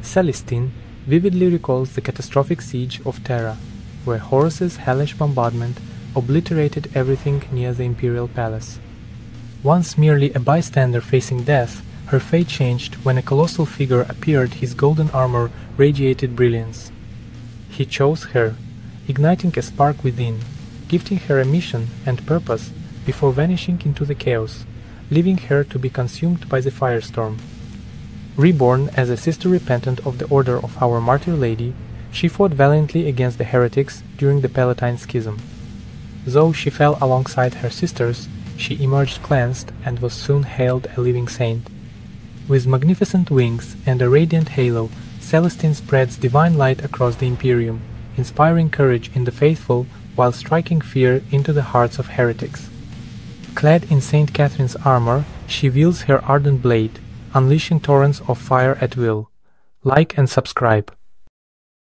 Celestine vividly recalls the catastrophic siege of Terra, where Horus's hellish bombardment obliterated everything near the imperial palace. Once merely a bystander facing death, her fate changed when a colossal figure appeared. His golden armor radiated brilliance. He chose her, igniting a spark within, gifting her a mission and purpose before vanishing into the chaos, leaving her to be consumed by the firestorm. Reborn as a sister repentant of the Order of Our Martyr Lady, she fought valiantly against the heretics during the Palatine Schism. Though she fell alongside her sisters, she emerged cleansed and was soon hailed a living saint. With magnificent wings and a radiant halo, Celestine spreads divine light across the Imperium, inspiring courage in the faithful while striking fear into the hearts of heretics. Clad in Saint Catherine's armor, she wields her ardent blade, unleashing torrents of fire at will. Like and subscribe.